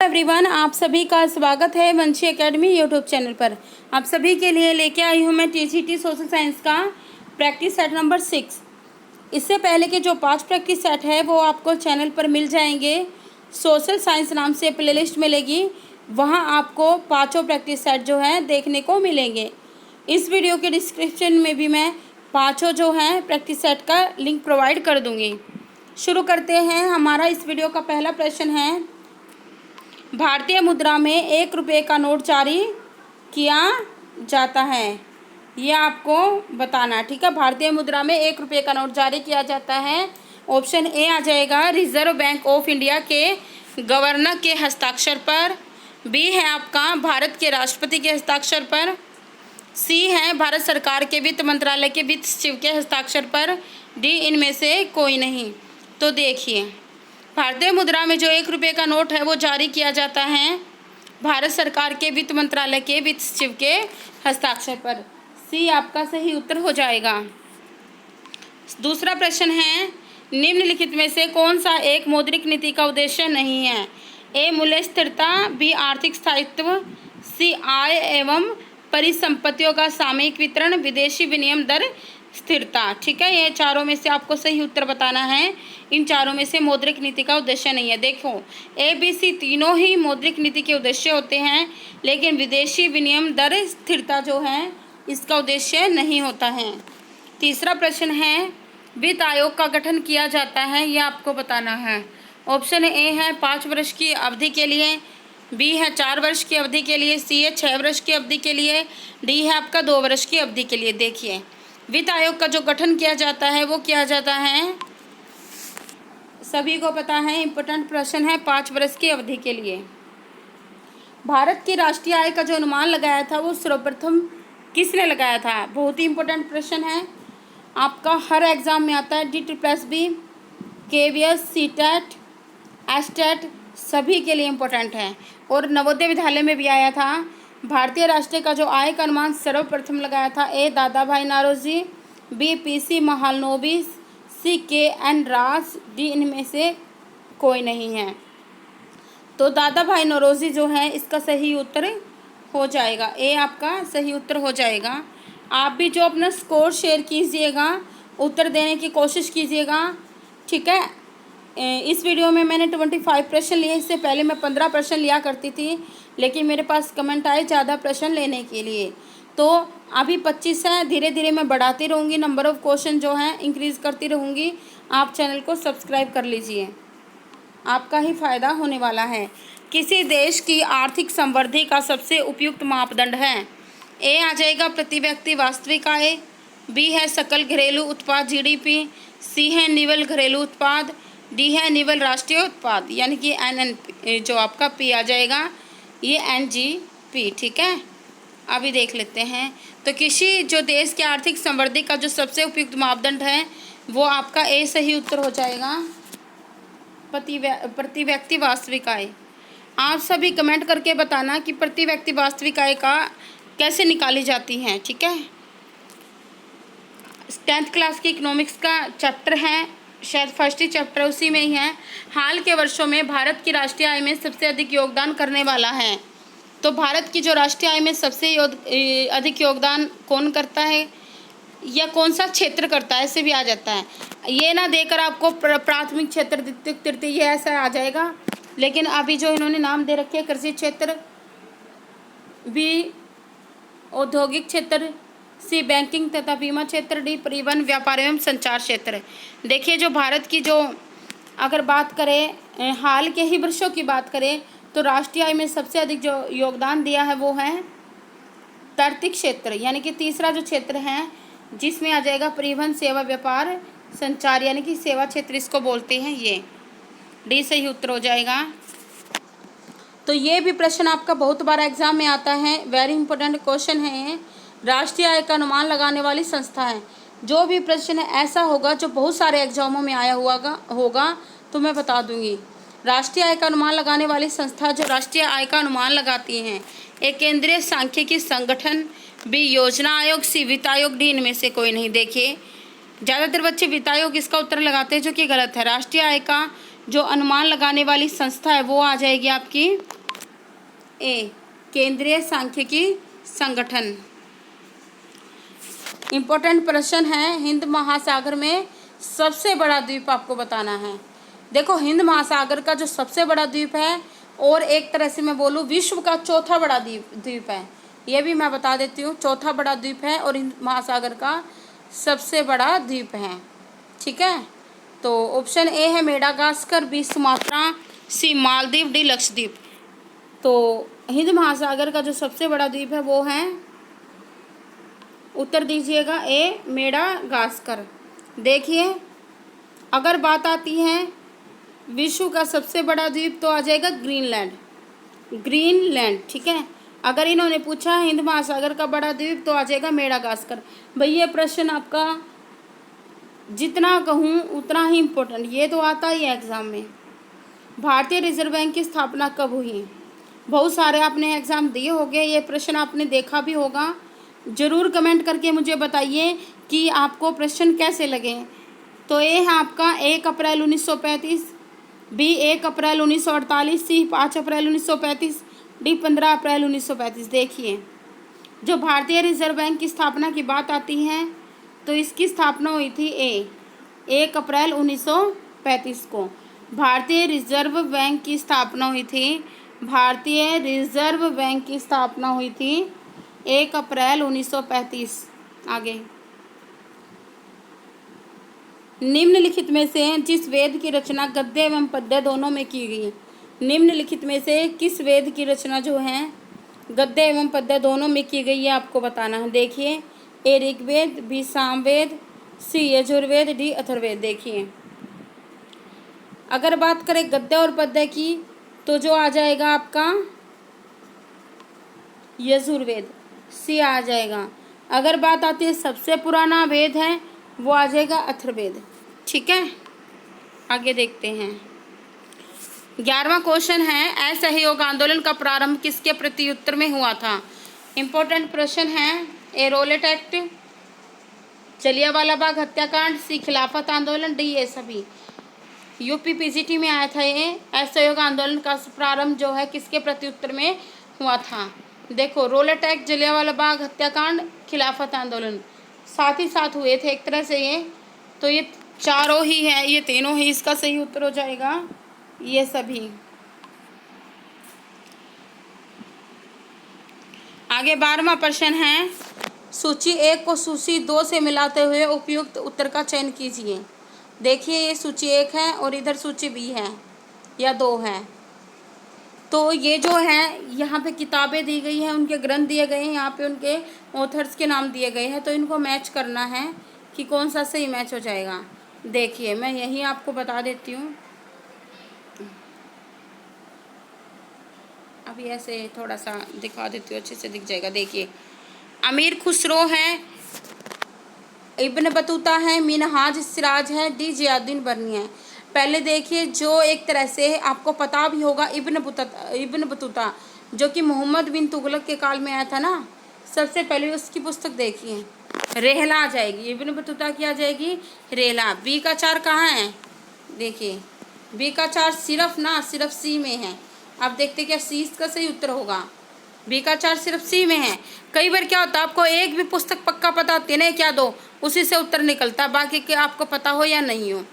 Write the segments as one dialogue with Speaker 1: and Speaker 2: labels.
Speaker 1: Everyone, आप सभी का स्वागत है वंशी एकेडमी यूट्यूब चैनल पर। आप सभी के लिए लेके आई हूँ मैं टीजीटी सोशल साइंस का प्रैक्टिस सेट नंबर 6। इससे पहले के जो 5 प्रैक्टिस सेट है वो आपको चैनल पर मिल जाएंगे। सोशल साइंस नाम से प्लेलिस्ट मिलेगी, वहाँ आपको पाँचों प्रैक्टिस सेट जो है देखने को मिलेंगे। इस वीडियो के डिस्क्रिप्शन में भी मैं पाँचों जो हैं प्रैक्टिस सेट का लिंक प्रोवाइड कर दूँगी। शुरू करते हैं। हमारा इस वीडियो का पहला प्रश्न है, भारतीय मुद्रा में 1 रुपये का नोट जारी किया जाता है। ये आपको बताना, ठीक है। भारतीय मुद्रा में 1 रुपये का नोट जारी किया जाता है। ऑप्शन ए आ जाएगा रिजर्व बैंक ऑफ इंडिया के गवर्नर के हस्ताक्षर पर। बी है आपका भारत के राष्ट्रपति के हस्ताक्षर पर। सी है भारत सरकार के वित्त मंत्रालय के वित्त सचिव के हस्ताक्षर पर। डी इनमें से कोई नहीं। तो देखिए, भारतीय मुद्रा में जो 1 रुपये का नोट है वो जारी किया जाता है भारत सरकार के वित्त मंत्रालय के वित्त सचिव के हस्ताक्षर पर। सी आपका सही उत्तर हो जाएगा। दूसरा प्रश्न है, निम्नलिखित में से कौन सा एक मौद्रिक नीति का उद्देश्य नहीं है? ए मूल्य स्थिरता, बी आर्थिक स्थायित्व, सी आय एवं परिसंपत्तियों का सामयिक वितरण, विदेशी विनिमय दर स्थिरता। ठीक है, ये चारों में से आपको सही उत्तर बताना है। इन चारों में से मौद्रिक नीति का उद्देश्य नहीं है। देखो, ए बी सी तीनों ही मौद्रिक नीति के उद्देश्य होते हैं, लेकिन विदेशी विनिमय दर स्थिरता जो है इसका उद्देश्य नहीं होता है। तीसरा प्रश्न है, वित्त आयोग का गठन किया जाता है, यह आपको बताना है। ऑप्शन ए है 5 वर्ष की अवधि के लिए, बी है 4 वर्ष की अवधि के लिए, सी है 6 वर्ष की अवधि के लिए, डी है आपका 2 वर्ष की अवधि के लिए। देखिए, वित्त आयोग का जो गठन किया जाता है वो किया जाता है, सभी को पता है, इम्पोर्टेंट प्रश्न है, 5 वर्ष की अवधि के लिए। भारत की राष्ट्रीय आय का जो अनुमान लगाया था वो सर्वप्रथम किसने लगाया था? बहुत ही इम्पोर्टेंट प्रश्न है, आपका हर एग्जाम में आता है। DSSB, KVS, CTET, STET सभी के लिए इम्पोर्टेंट है, और नवोदय विद्यालय में भी आया था। भारतीय राष्ट्रीय का जो आय का अनुमान सर्वप्रथम लगाया था, ए दादा भाई नौरोजी, बी PC महालनोबिस, सी KN रास, डी इनमें से कोई नहीं है। तो दादा भाई नौरोजी जो है इसका सही उत्तर हो जाएगा, ए आपका सही उत्तर हो जाएगा। आप भी जो अपना स्कोर शेयर कीजिएगा, उत्तर देने की कोशिश कीजिएगा, ठीक है। इस वीडियो में मैंने 25 प्रश्न लिए, इससे पहले मैं 15 प्रश्न लिया करती थी, लेकिन मेरे पास कमेंट आए ज़्यादा प्रश्न लेने के लिए, तो अभी 25 है। धीरे धीरे मैं बढ़ाती रहूँगी, नंबर ऑफ़ क्वेश्चन जो हैं इंक्रीज़ करती रहूँगी। आप चैनल को सब्सक्राइब कर लीजिए, आपका ही फ़ायदा होने वाला है। किसी देश की आर्थिक समृद्धि का सबसे उपयुक्त मापदंड है? ए आ जाएगा प्रति व्यक्ति वास्तविक आय, बी है सकल घरेलू उत्पाद GDP, सी है निवल घरेलू उत्पाद, डी है निवल राष्ट्रीय उत्पाद यानी कि NNP, जो आपका पी आ जाएगा ये NGP। ठीक है, अभी देख लेते हैं। तो किसी जो देश के आर्थिक समृद्धि का जो सबसे उपयुक्त मापदंड है वो आपका ए सही उत्तर हो जाएगा, प्रति व्यक्ति वास्तविक आय। आप सभी कमेंट करके बताना कि प्रति व्यक्ति वास्तविक आय का कैसे निकाली जाती है। ठीक है, 10th क्लास की इकोनॉमिक्स का चैप्टर है, शायद फर्स्ट ही चैप्टर उसी में ही है। हाल के वर्षों में भारत की राष्ट्रीय आय में सबसे अधिक योगदान करने वाला है। तो भारत की जो राष्ट्रीय आय में सबसे अधिक योगदान कौन करता है या कौन सा क्षेत्र करता है, ऐसे भी आ जाता है। ये ना देकर आपको प्राथमिक क्षेत्र, द्वितीयक, तृतीय ये ऐसा आ जाएगा, लेकिन अभी जो इन्होंने नाम दे रखे हैं, कृषि क्षेत्र, बी औद्योगिक क्षेत्र, सी बैंकिंग तथा बीमा क्षेत्र, डी परिवहन व्यापार एवं संचार क्षेत्र। देखिए, जो भारत की जो अगर बात करें हाल के ही वर्षों की बात करें तो राष्ट्रीय आय में सबसे अधिक जो योगदान दिया है वो है तृतीय क्षेत्र, यानी कि तीसरा जो क्षेत्र है, जिसमें आ जाएगा परिवहन सेवा व्यापार संचार, यानी कि सेवा क्षेत्र इसको बोलते हैं। ये डी सही उत्तर हो जाएगा। तो ये भी प्रश्न आपका बहुत बार एग्जाम में आता है, वेरी इंपॉर्टेंट क्वेश्चन है। राष्ट्रीय आय का अनुमान लगाने वाली संस्था है। जो भी प्रश्न ऐसा होगा जो बहुत सारे एग्जामों में आया होगा तो मैं बता दूंगी। राष्ट्रीय आय का अनुमान लगाने वाली संस्था जो राष्ट्रीय आय का अनुमान लगाती हैं, एक केंद्रीय सांख्यिकी संगठन, बी योजना आयोग, सी वित्त आयोग, डी इनमें से कोई नहीं। देखिए, ज़्यादातर बच्चे वित्त आयोग इसका उत्तर लगाते हैं, जो कि गलत है। राष्ट्रीय आय का जो अनुमान लगाने वाली संस्था है वो आ जाएगी आपकी ए केंद्रीय सांख्यिकी संगठन। इम्पोर्टेंट प्रश्न है, हिंद महासागर में सबसे बड़ा द्वीप आपको बताना है। देखो हिंद महासागर का जो सबसे बड़ा द्वीप है और एक तरह से मैं बोलूँ विश्व का चौथा बड़ा द्वीप है, ये भी मैं बता देती हूँ। चौथा बड़ा द्वीप है और हिंद महासागर का सबसे बड़ा द्वीप है। ठीक है, तो ऑप्शन ए है मेडागास्कर, बी सुमात्रा, सी मालदीव, डी लक्षद्वीप। तो हिंद महासागर का जो सबसे बड़ा द्वीप है वो है, उत्तर दीजिएगा ए मेडागास्कर। देखिए अगर बात आती है विश्व का सबसे बड़ा द्वीप तो आ जाएगा ग्रीनलैंड। ठीक है, अगर इन्होंने पूछा हिंद महासागर का बड़ा द्वीप तो आ जाएगा मेडागास्कर। भाई ये प्रश्न आपका जितना कहूँ उतना ही इम्पोर्टेंट, ये तो आता ही है एग्ज़ाम में। भारतीय रिजर्व बैंक की स्थापना कब हुई? बहुत सारे आपने एग्ज़ाम दिए होंगे, ये प्रश्न आपने देखा भी होगा। ज़रूर कमेंट करके मुझे बताइए कि आपको प्रश्न कैसे लगे। तो ये है आपका 1 अप्रैल 1935, बी 1 अप्रैल 1948, सी 5 अप्रैल 1935, डी 15 अप्रैल 1935। देखिए जो भारतीय रिजर्व बैंक की स्थापना की बात आती है तो इसकी स्थापना हुई थी 1 अप्रैल 1935 को। भारतीय रिजर्व बैंक की स्थापना हुई थी, भारतीय रिजर्व बैंक की स्थापना हुई थी 1 अप्रैल 1935। आगे, निम्नलिखित में से जिस वेद की रचना गद्य एवं पद्य दोनों में की गई, निम्नलिखित में से किस वेद की रचना जो है गद्य एवं पद्य दोनों में की गई है आपको बताना है। देखिए ए ऋग्वेद, बी सामवेद, सी यजुर्वेद, डी अथर्ववेद। देखिए अगर बात करें गद्य और पद्य की तो जो आ जाएगा आपका यजुर्वेद, सी आ जाएगा। अगर बात आती है सबसे पुराना वेद है वो आ जाएगा अथर्ववेद। ठीक है, आगे देखते हैं। 11वां क्वेश्चन है, असहयोग आंदोलन का प्रारंभ किसके प्रत्युत्तर में हुआ था? इम्पोर्टेंट प्रश्न है। ए रोलेट एक्ट, जलियांवाला बाग हत्याकांड, सी खिलाफत आंदोलन, डी ये सभी। यूपी पीजीटी में आया था ये। असहयोग आंदोलन का प्रारंभ जो है किसके प्रत्युत्तर में हुआ था? देखो रोलेट एक्ट, जलियांवाला बाग हत्याकांड, खिलाफत आंदोलन साथ ही साथ हुए थे एक तरह से ये। तो ये चारों ही है, ये तीनों ही इसका सही उत्तर हो जाएगा, ये सभी। आगे 12वां प्रश्न है, सूची 1 को सूची 2 से मिलाते हुए उपयुक्त उत्तर का चयन कीजिए। देखिए ये सूची 1 है और इधर सूची बी है या 2 है। तो ये जो है यहाँ पे किताबें दी गई हैं, उनके ग्रंथ दिए गए हैं, यहाँ पे उनके ऑथर्स के नाम दिए गए हैं। तो इनको मैच करना है कि कौन सा सही मैच हो जाएगा। देखिए मैं यही आपको बता देती हूँ, अभी ऐसे थोड़ा सा दिखा देती हूँ, अच्छे से दिख जाएगा। देखिए अमीर खुसरो है, इब्न बतूता है, मिनहाज सिराज है, डी जियाउद्दीन बर्नी है। पहले देखिए जो एक तरह से आपको पता भी होगा इब्न बतूता जो कि मोहम्मद बिन तुगलक के काल में आया था ना, सबसे पहले उसकी पुस्तक देखिए, रेहला आ जाएगी। इब्न बतूता की आ जाएगी रेहला। बी का 4 कहाँ है? देखिए बी का 4 सिर्फ सी में है। अब देखते क्या सी इसका सही उत्तर होगा। बी का 4 सिर्फ सी में है। कई बार क्या होता है आपको एक भी पुस्तक पक्का पता होती है ना, क्या दो उसी से उत्तर निकलता, बाकी के आपको पता हो या नहीं हो।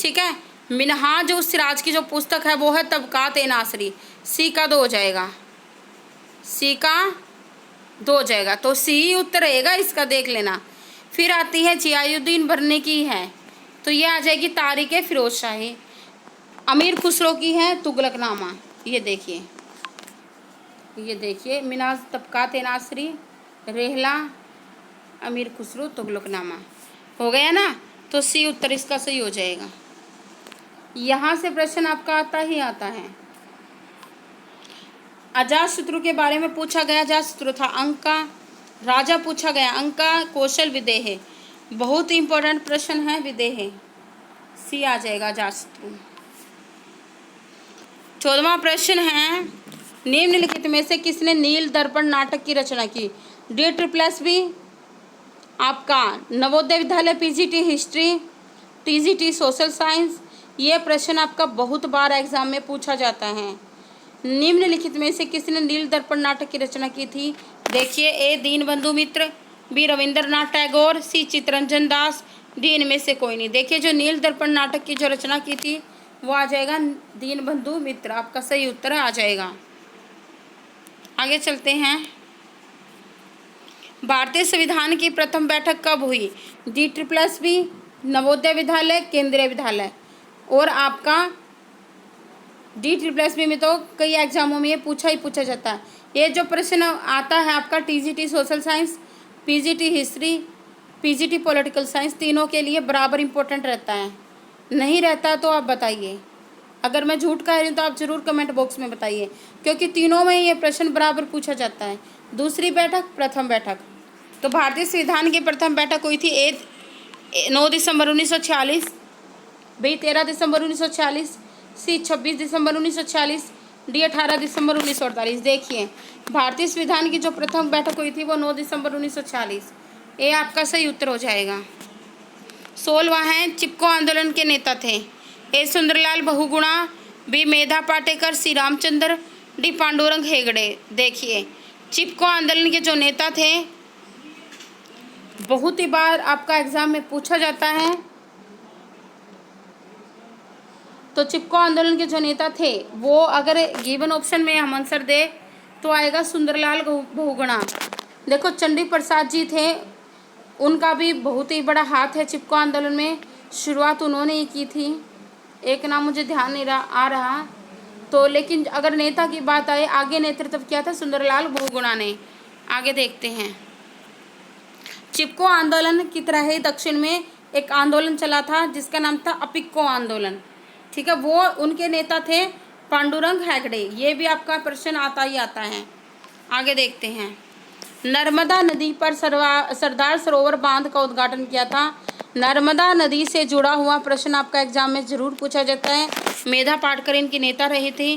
Speaker 1: ठीक है, मिनहाज उस सिराज की जो पुस्तक है वो है तबकात नासरी, सी का 2 हो जाएगा, सी का 2 हो जाएगा। तो सी उत्तर रहेगा इसका, देख लेना। फिर आती है जियाउद्दीन बर्नी की है, तो ये आ जाएगी तारीख फिरोज शाही। अमीर खुसरो की है तुगलकनामा। ये देखिए मिनाज तबकात नासरी, रेहला, अमीर खुसरो, तुगलकनामा हो गया ना। तो सी उत्तर इसका सही हो जाएगा। यहाँ से प्रश्न आपका आता ही आता है। अजातशत्रु के बारे में पूछा गया। अजातशत्रु था अंक का राजा, पूछा गया अंक का कौशल विदेह, बहुत इंपॉर्टेंट प्रश्न है विदेह, सी आ जाएगा अजातशत्रु। 14वां प्रश्न है, निम्नलिखित में से किसने नील दर्पण नाटक की रचना की? डी ट्रिपल एस बी, आपका Navodaya Vidyalaya, PGT history, TGT social science. ये प्रश्न आपका बहुत बार एग्जाम में पूछा जाता है। निम्नलिखित में से किसने नील दर्पण नाटक की रचना की थी? देखिए, ए दीनबंधु मित्र, बी रविंद्रनाथ टैगोर, सी चित्तरंजन दास, डी इनमें से कोई नहीं। देखिए, जो नील दर्पण नाटक की जो रचना की थी वो आ जाएगा दीनबंधु मित्र, आपका सही उत्तर आ जाएगा। आगे चलते हैं। भारतीय संविधान की प्रथम बैठक कब हुई? DSSB, नवोदय विद्यालय, केंद्रीय विद्यालय। और आपका DSSB में तो कई एग्जामों में ये पूछा जाता है। ये जो प्रश्न आता है आपका TGT social science, PGT history, PGT political science, तीनों के लिए बराबर इम्पोर्टेंट रहता है। नहीं रहता तो आप बताइए, अगर मैं झूठ कह रही हूँ तो आप ज़रूर कमेंट बॉक्स में बताइए, क्योंकि तीनों में ये प्रश्न बराबर पूछा जाता है। दूसरी बैठक, प्रथम बैठक। तो भारतीय संविधान की प्रथम बैठक हुई थी 9 दिसंबर 1946, बी 13 दिसंबर 1946, सी 26 दिसंबर 1946, डी 18 दिसंबर 1948। देखिए, भारतीय संविधान की जो प्रथम बैठक हुई थी वो 9 दिसंबर 1946। ये आपका सही उत्तर हो जाएगा। 16वां है, चिपको आंदोलन के नेता थे? ए सुंदरलाल बहुगुणा, बी मेधा पाटेकर, सी रामचंद्र, डी पांडुरंग हेगड़े। देखिए, चिपको आंदोलन के जो नेता थे, बहुत ही बार आपका एग्जाम में पूछा जाता है। तो चिपको आंदोलन के जो नेता थे वो अगर गिवन ऑप्शन में हम आंसर दे तो आएगा सुंदरलाल बहुगुणा। देखो, चंडी प्रसाद जी थे, उनका भी बहुत ही बड़ा हाथ है चिपको आंदोलन में, शुरुआत उन्होंने ही की थी। एक नाम मुझे ध्यान नहीं आ रहा तो, लेकिन अगर नेता की बात आए, आगे नेतृत्व किया था सुंदरलाल बहुगुणा ने। आगे देखते हैं। चिपको आंदोलन की तरह ही दक्षिण में एक आंदोलन चला था जिसका नाम था अपिक्को आंदोलन। ठीक है, वो उनके नेता थे पांडुरंग हेगड़े। ये भी आपका प्रश्न आता ही आता है। आगे देखते हैं। नर्मदा नदी पर सरदार सरोवर बांध का उद्घाटन किया था? नर्मदा नदी से जुड़ा हुआ प्रश्न आपका एग्जाम में जरूर पूछा जाता है। मेधा पाटकर इनके नेता रहे थे।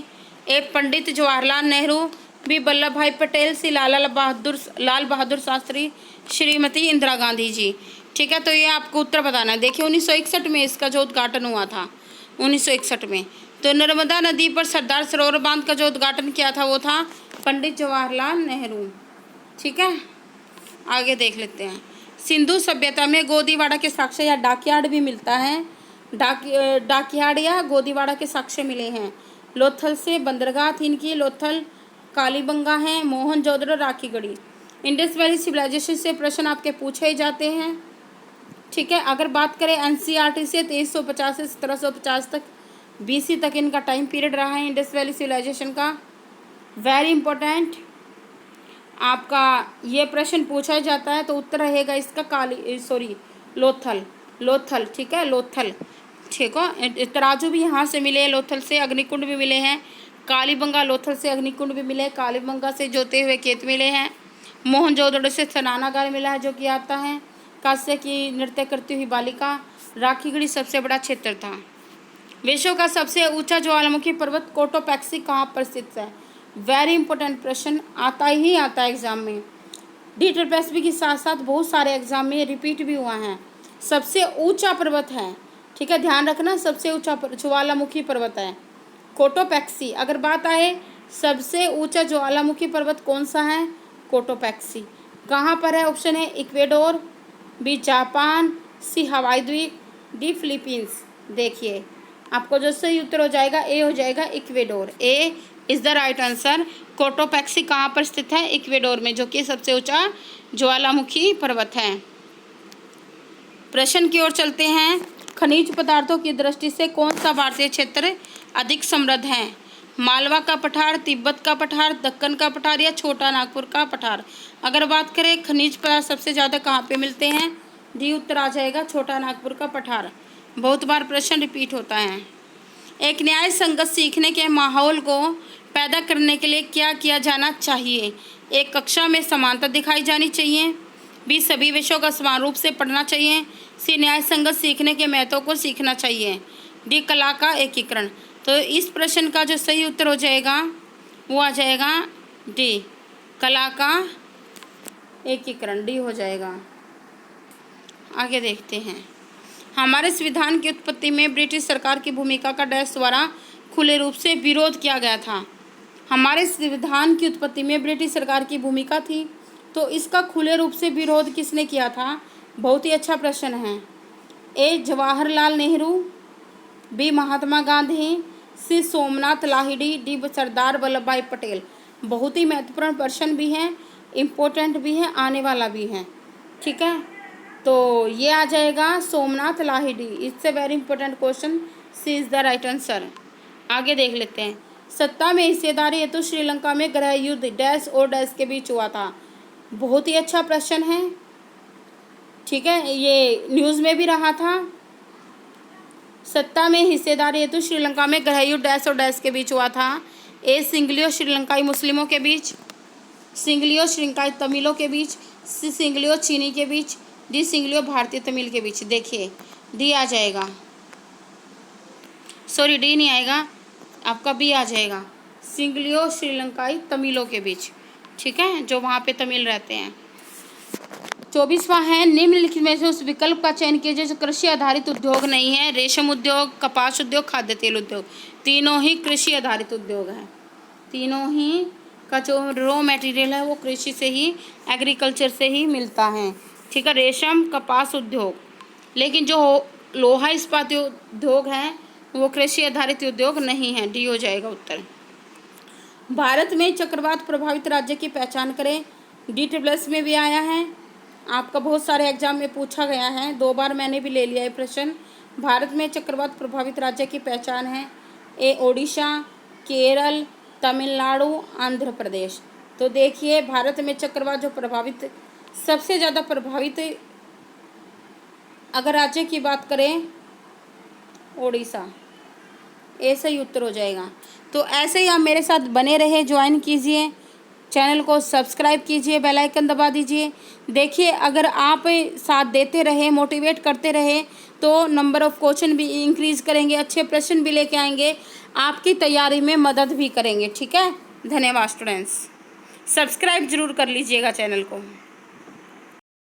Speaker 1: ए पंडित जवाहरलाल नेहरू, बी वल्लभ भाई पटेल, सी लाल बहादुर शास्त्री, श्रीमती इंदिरा गांधी जी। ठीक है, तो ये आपको उत्तर बताना है। देखिए, 1961 में इसका जो उद्घाटन हुआ था, 1961 में। तो नर्मदा नदी पर सरदार सरोवर बांध का जो उद्घाटन किया था वो था पंडित जवाहरलाल नेहरू। ठीक है, आगे देख लेते हैं। सिंधु सभ्यता में गोदीवाड़ा के साक्ष्य या डाकयार्ड भी मिलता है। डाकयार्ड या गोदीवाड़ा के साक्ष्य मिले हैं। लोथल से बंदरगाह थी इनकी, लोथल, कालीबंगा है, Mohenjo-daro, Rakhigarhi. Indus valley civilisation से प्रश्न आपके पूछे ही जाते हैं। ठीक है, अगर बात करें NCERT से 2350 से 1750 तक, BC तक इनका टाइम पीरियड रहा है इंडस वैली सिविलाइजेशन का। वेरी इंपॉर्टेंट आपका ये प्रश्न पूछा जाता है, तो उत्तर रहेगा इसका लोथल। ठीक है, लोथल। ठीक है, तराजू भी यहाँ से मिले, लोथल से। अग्निकुंड भी मिले हैं, कालीबंगा, लोथल से अग्निकुंड भी मिले, कालीबंगा से जोते हुए खेत मिले हैं, मोहनजोदड़ो से स्नानागार मिला है जो कि आता है, कांस्य की नृत्य करती हुई बालिका, राखीगढ़ी सबसे बड़ा क्षेत्र था। विश्व का सबसे ऊंचा ज्वालामुखी पर्वत कोटोपैक्सी कहाँ पर स्थित है? वेरी इंपॉर्टेंट प्रश्न आता ही आता है एग्जाम में। DSSB के साथ साथ बहुत सारे एग्जाम में रिपीट भी हुआ है। सबसे ऊंचा पर्वत है, ठीक है, ध्यान रखना, सबसे ऊंचा ज्वालामुखी पर्वत है कोटोपैक्सी। अगर बात आए सबसे ऊंचा ज्वालामुखी पर्वत कौन सा है? कोटोपैक्सी। कहाँ पर है? ऑप्शन है इक्वेडोर, बी जापान, सी हवाई द्वीप, डी फिलीपींस। देखिए, आपको जो सही उत्तर हो जाएगा ए हो जाएगा Ecuador. A is the right answer. Cotopaxi कहाँ पर स्थित है? इक्वेडोर में, जो कि सबसे ऊंचा ज्वालामुखी पर्वत है। प्रश्न की ओर चलते हैं। खनिज पदार्थों की दृष्टि से कौन सा भारतीय क्षेत्र अधिक समृद्ध है? मालवा का पठार, तिब्बत का पठार, दक्कन का पठार या छोटा नागपुर का पठार। अगर बात करें खनिज पदार्थ सबसे ज़्यादा कहाँ पे मिलते हैं, डी उत्तर आ जाएगा छोटा नागपुर का पठार। बहुत बार प्रश्न रिपीट होता है। एक न्याय संगत सीखने के माहौल को पैदा करने के लिए क्या किया जाना चाहिए? एक, कक्षा में समानता दिखाई जानी चाहिए, बी, सभी विषयों का समान रूप से पढ़ना चाहिए, सी, न्याय संगत सीखने के महत्व को सीखना चाहिए, डी, कला का एकीकरण। तो इस प्रश्न का जो सही उत्तर हो जाएगा वो आ जाएगा डी, कला का एकीकरण, डी हो जाएगा। आगे देखते हैं। हमारे संविधान की उत्पत्ति में ब्रिटिश सरकार की भूमिका का डैश द्वारा खुले रूप से विरोध किया गया था। हमारे संविधान की उत्पत्ति में ब्रिटिश सरकार की भूमिका थी। तो इसका खुले रूप से विरोध किसने किया था? बहुत ही अच्छा प्रश्न है। ए जवाहरलाल नेहरू, बी महात्मा गांधी, सी सोमनाथ लाहिड़ी, डी सरदार वल्लभ भाई पटेल। बहुत ही महत्वपूर्ण प्रश्न भी है, इम्पोर्टेंट भी है, आने वाला भी है। ठीक है, तो ये आ जाएगा Somnath Lahiri. It's a very important question, C is the right answer. आगे देख लेते हैं। सत्ता में हिस्सेदारी हेतु श्रीलंका में गृह युद्ध डैश और डैश के बीच हुआ था। बहुत ही अच्छा प्रश्न है। ठीक है, ये न्यूज़ में भी रहा था। सत्ता में हिस्सेदारी हेतु श्रीलंका में गृह युद्ध डैश और डैश के बीच हुआ था। ए सिंगलियो श्रीलंकाई मुस्लिमों के बीच, सिंगलियो श्रीलंकाई तमिलों के बीच, सी सिंगलियो चीनी के बीच, डी सिंगलियो भारतीय तमिल के बीच। देखिए डी आ जाएगा, सॉरी डी नहीं आएगा, आपका बी आ जाएगा, सिंगलियो श्रीलंकाई तमिलों के बीच। ठीक है, जो वहाँ पे तमिल रहते हैं। 24वां है, निम्नलिखित में से उस विकल्प का चयन कीजिए जो कृषि आधारित उद्योग नहीं है। रेशम उद्योग, कपास उद्योग, खाद्य तेल उद्योग। तीनों ही कृषि आधारित उद्योग हैं। तीनों ही का जो रॉ मटेरियल है वो कृषि से ही, एग्रीकल्चर से ही मिलता है। ठीक है, रेशम कपास उद्योग, लेकिन जो लोहा इस्पात उद्योग है वो कृषि आधारित उद्योग नहीं है। डी हो जाएगा उत्तर। भारत में चक्रवात प्रभावित राज्य की पहचान करें। DSSS में भी आया है, आपका बहुत सारे एग्जाम में पूछा गया है, 2 बार मैंने भी ले लिया है प्रश्न। भारत में चक्रवात प्रभावित राज्य की पहचान है। ए ओडिशा, केरल, तमिलनाडु, आंध्र प्रदेश। तो देखिए भारत में चक्रवात जो प्रभावित, सबसे ज़्यादा प्रभावित अगर राज्य की बात करें ओडिशा, ऐसा ही उत्तर हो जाएगा। तो ऐसे ही आप मेरे साथ बने रहे, ज्वाइन कीजिए, चैनल को सब्सक्राइब कीजिए, बेल आइकन दबा दीजिए। देखिए अगर आप साथ देते रहे, मोटिवेट करते रहे तो नंबर ऑफ क्वेश्चन भी इंक्रीज़ करेंगे, अच्छे प्रश्न भी लेके आएंगे, आपकी तैयारी में मदद भी करेंगे। ठीक है, धन्यवाद स्टूडेंट्स। सब्सक्राइब जरूर कर लीजिएगा चैनल को।